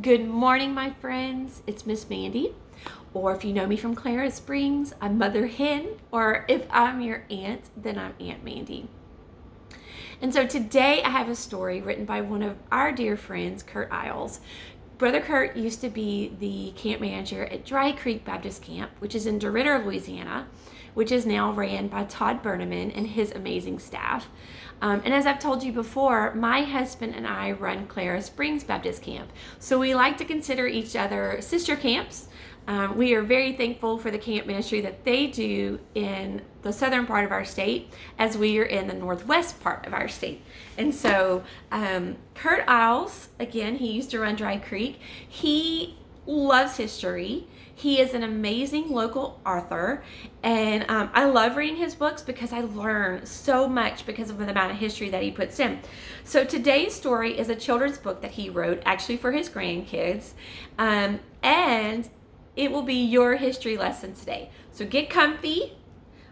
Good morning, my friends. It's Miss Mandy. Or if you know me from Clara Springs, I'm Mother Hen. Or if I'm your aunt, then I'm Aunt Mandy. And so today I have a story written by one of our dear friends, Kurt Isles. Brother Kurt used to be the camp manager at Dry Creek Baptist Camp, which is in DeRidder, Louisiana, which is now ran by Todd Berneman and his amazing staff. And as I've told you before, my husband and I run Clara Springs Baptist Camp. So we like to consider each other sister camps. We are very thankful for the camp ministry that they do in the southern part of our state as we are in the northwest part of our state. And so Kurt Isles, again, he used to run Dry Creek. He loves history. He is an amazing local author, and I love reading his books because I learn so much because of the amount of history that he puts in. So today's story is a children's book that he wrote actually for his grandkids, and it will be your history lesson today. So get comfy.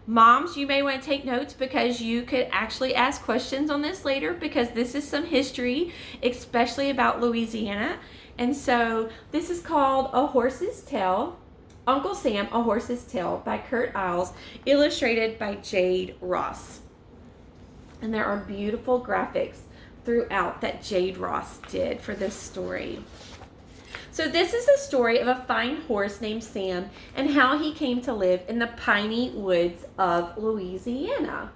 Moms, you may want to take notes because you could actually ask questions on this later because this is some history, especially about Louisiana. And so this is called A Horse's Tale, Uncle Sam, A Horse's Tale by Kurt Isles, illustrated by Jade Ross. And there are beautiful graphics throughout that Jade Ross did for this story. So this is the story of a fine horse named Sam and how he came to live in the piney woods of Louisiana.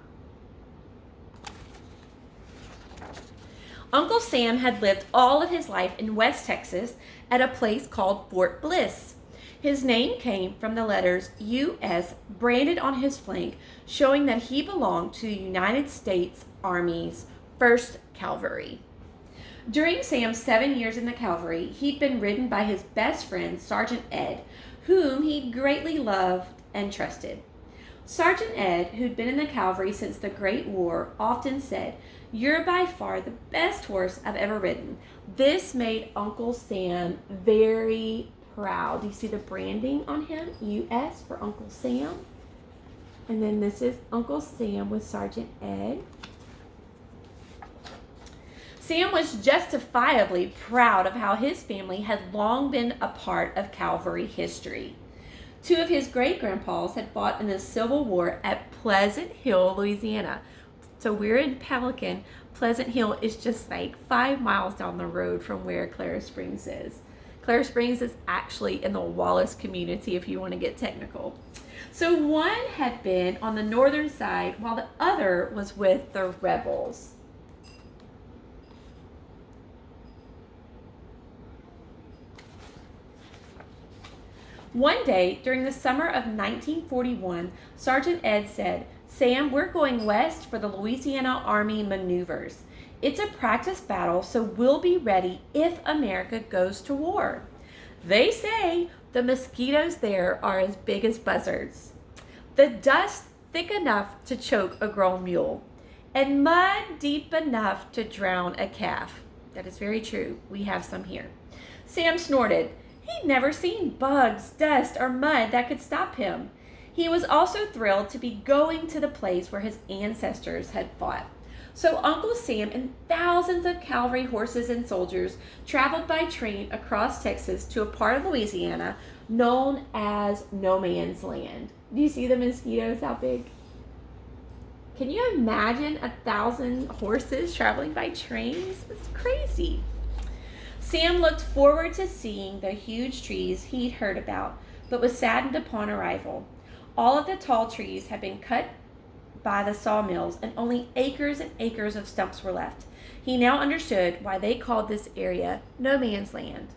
Uncle Sam had lived all of his life in West Texas at a place called Fort Bliss. His name came from the letters U.S. branded on his flank, showing that he belonged to the United States Army's 1st Cavalry. During Sam's 7 years in the cavalry, he'd been ridden by his best friend, Sergeant Ed, whom he greatly loved and trusted. Sergeant Ed, who'd been in the cavalry since the Great War, often said, "You're by far the best horse I've ever ridden." This made Uncle Sam very proud. You see the branding on him, U.S. for Uncle Sam. And then this is Uncle Sam with Sergeant Ed. Sam was justifiably proud of how his family had long been a part of cavalry history. 2 of his great-grandpas had fought in the Civil War at Pleasant Hill, Louisiana. So we're in Pelican. Pleasant Hill is just like 5 miles down the road from where Clara Springs is. Clara Springs is actually in the Wallace community if you want to get technical. So one had been on the northern side while the other was with the rebels. One day, during the summer of 1941, Sergeant Ed said, "Sam, we're going west for the Louisiana Army maneuvers. It's a practice battle, so we'll be ready if America goes to war. They say the mosquitoes there are as big as buzzards, the dust thick enough to choke a grown mule, and mud deep enough to drown a calf." That is very true. We have some here. Sam snorted. He'd never seen bugs, dust, or mud that could stop him. He was also thrilled to be going to the place where his ancestors had fought. So Uncle Sam and thousands of cavalry horses and soldiers traveled by train across Texas to a part of Louisiana known as No Man's Land. Do you see the mosquitoes how big? Can you imagine 1,000 horses traveling by trains? It's crazy. Sam looked forward to seeing the huge trees he'd heard about, but was saddened upon arrival. All of the tall trees had been cut by the sawmills, and only acres and acres of stumps were left. He now understood why they called this area No Man's Land.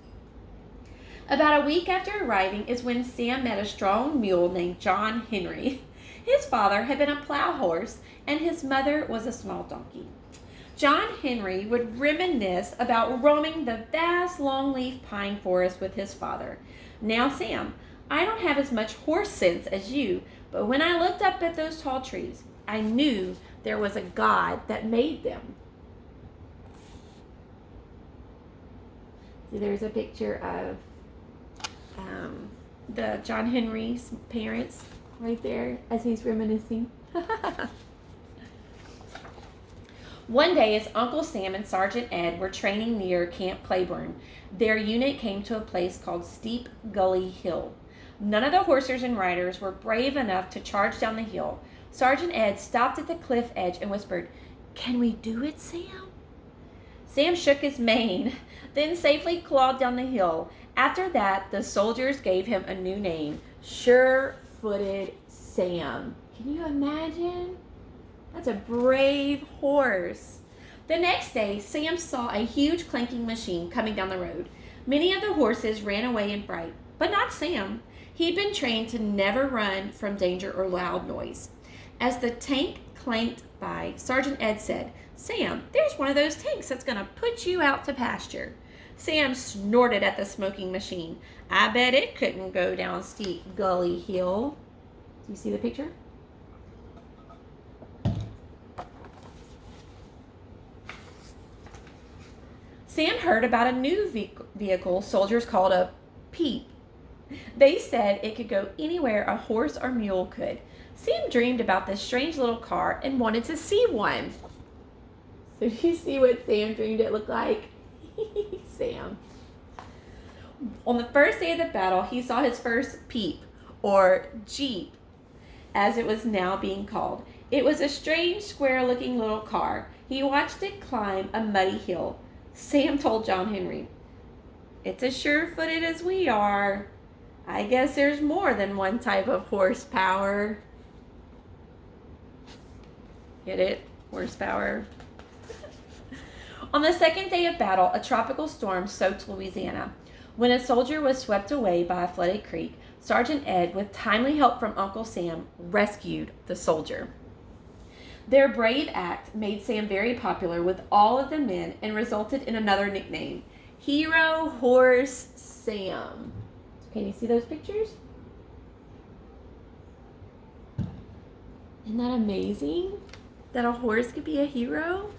About a week after arriving is when Sam met a strong mule named John Henry. His father had been a plow horse, and his mother was a small donkey. John Henry would reminisce about roaming the vast longleaf pine forest with his father. "Now, Sam, I don't have as much horse sense as you, but when I looked up at those tall trees, I knew there was a God that made them." See, there's a picture of the John Henry's parents right there as he's reminiscing. One day, as Uncle Sam and Sergeant Ed were training near Camp Claiborne, their unit came to a place called Steep Gully Hill. None of the horses and riders were brave enough to charge down the hill. Sergeant Ed stopped at the cliff edge and whispered, "Can we do it, Sam?" Sam shook his mane, then safely clawed down the hill. After that, the soldiers gave him a new name, Sure-Footed Sam. Can you imagine? That's a brave horse. The next day, Sam saw a huge clanking machine coming down the road. Many of the horses ran away in fright, but not Sam. He'd been trained to never run from danger or loud noise. As the tank clanked by, Sergeant Ed said, "Sam, there's one of those tanks that's going to put you out to pasture." Sam snorted at the smoking machine. "I bet it couldn't go down Steep Gully Hill." Do you see the picture? Sam heard about a new vehicle soldiers called a Peep. They said it could go anywhere a horse or mule could. Sam dreamed about this strange little car and wanted to see one. So do you see what Sam dreamed it looked like? Sam. On the first day of the battle, he saw his first Peep, or Jeep, as it was now being called. It was a strange, square-looking little car. He watched it climb a muddy hill. Sam told John Henry, "It's as sure-footed as we are. I guess there's more than one type of horsepower." Get it? Horsepower. On the second day of battle, a tropical storm soaked Louisiana. When a soldier was swept away by a flooded creek, Sergeant Ed, with timely help from Uncle Sam, rescued the soldier. Their brave act made Sam very popular with all of the men and resulted in another nickname, Hero Horse Sam. Can you see those pictures? Isn't that amazing? That a horse could be a hero?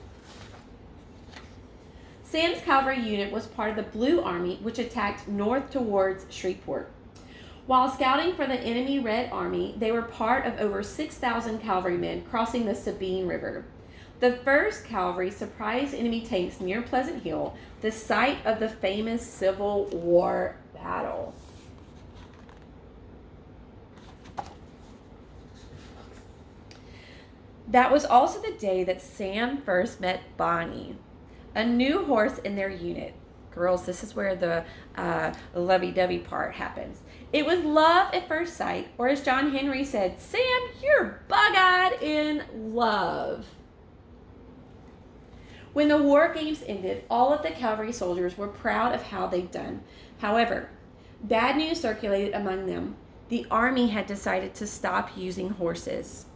Sam's cavalry unit was part of the Blue Army, which attacked north towards Shreveport. While scouting for the enemy Red Army, they were part of over 6,000 cavalrymen crossing the Sabine River. The 1st Cavalry surprised enemy tanks near Pleasant Hill, the site of the famous Civil War battle. That was also the day that Sam first met Bonnie, a new horse in their unit. Girls, this is where the lovey-dovey part happens. It was love at first sight, or as John Henry said, "Sam, you're bug-eyed in love." When the war games ended, all of the cavalry soldiers were proud of how they'd done. However, bad news circulated among them. The army had decided to stop using horses.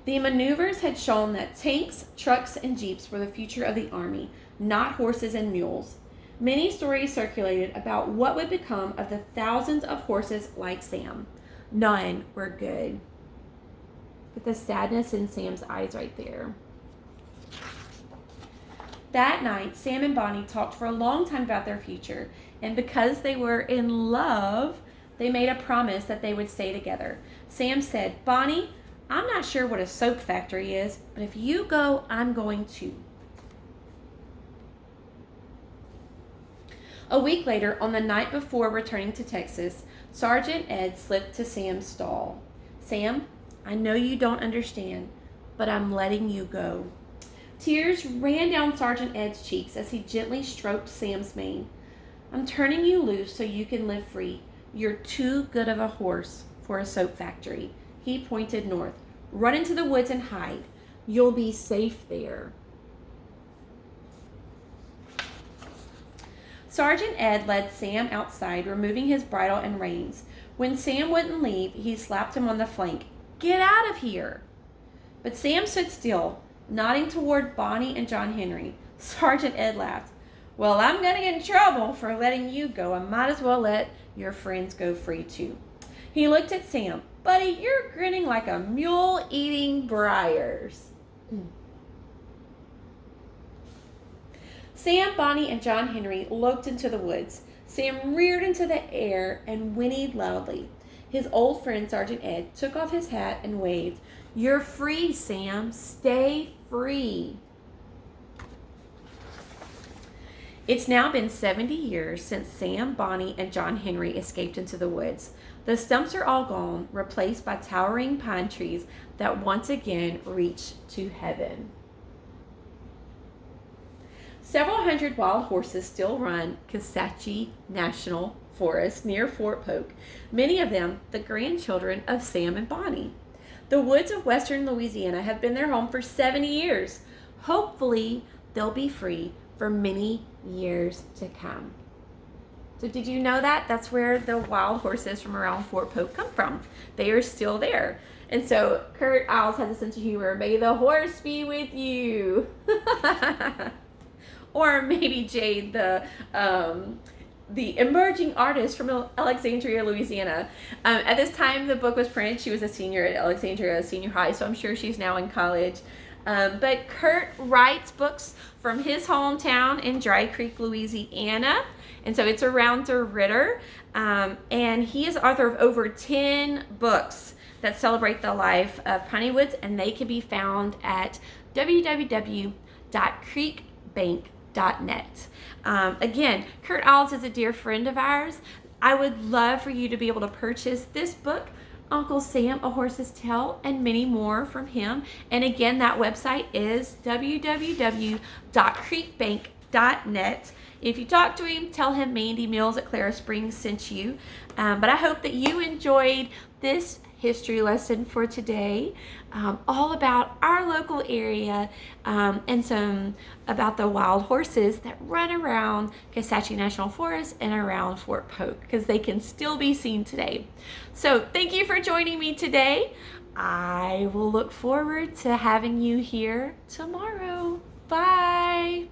The maneuvers had shown that tanks, trucks, and jeeps were the future of the army, not horses and mules. Many stories circulated about what would become of the thousands of horses like Sam. None were good. But the sadness in Sam's eyes right there. That night, Sam and Bonnie talked for a long time about their future, and because they were in love, they made a promise that they would stay together. Sam said, "Bonnie, I'm not sure what a soap factory is, but if you go, I'm going too." A week later, on the night before returning to Texas, Sergeant Ed slipped to Sam's stall. "Sam, I know you don't understand, but I'm letting you go." Tears ran down Sergeant Ed's cheeks as he gently stroked Sam's mane. "I'm turning you loose so you can live free. You're too good of a horse for a soap factory." He pointed north. "Run into the woods and hide. You'll be safe there." Sergeant Ed led Sam outside, removing his bridle and reins. When Sam wouldn't leave, he slapped him on the flank. "Get out of here!" But Sam stood still, nodding toward Bonnie and John Henry. Sergeant Ed laughed. "Well, I'm going to get in trouble for letting you go. I might as well let your friends go free, too." He looked at Sam. "Buddy, you're grinning like a mule eating briars." Sam, Bonnie, and John Henry loped into the woods. Sam reared into the air and whinnied loudly. His old friend, Sergeant Ed, took off his hat and waved. You're free, Sam. Stay free. It's now been 70 years since Sam, Bonnie, and John Henry escaped into the woods. The stumps are all gone, replaced by towering pine trees that once again reach to heaven. Several hundred wild horses still run Kisatchie National Forest near Fort Polk, many of them the grandchildren of Sam and Bonnie. The woods of western Louisiana have been their home for 70 years. Hopefully, they'll be free for many years to come. So did you know that? That's where the wild horses from around Fort Polk come from. They are still there. And so Kurt Isles has a sense of humor. May the horse be with you. Or maybe Jade, the emerging artist from Alexandria, Louisiana. At this time the book was printed, she was a senior at Alexandria Senior High, so I'm sure she's now in college. But Kurt writes books from his hometown in Dry Creek, Louisiana. And so it's around the Ritter. And he is author of over 10 books that celebrate the life of Piney Woods, and they can be found at www.creekbank.net. Again, Kurt Isles is a dear friend of ours. I would love for you to be able to purchase this book, Uncle Sam, A Horse's Tale, and many more from him. And again, that website is www.creekbank.net. If you talk to him, tell him Mandi Mills at Clara Springs sent you. But I hope that you enjoyed this history lesson for today, all about our local area, and some about the wild horses that run around Kisatchie National Forest and around Fort Polk, because they can still be seen today. So thank you for joining me today. I will look forward to having you here tomorrow. Bye.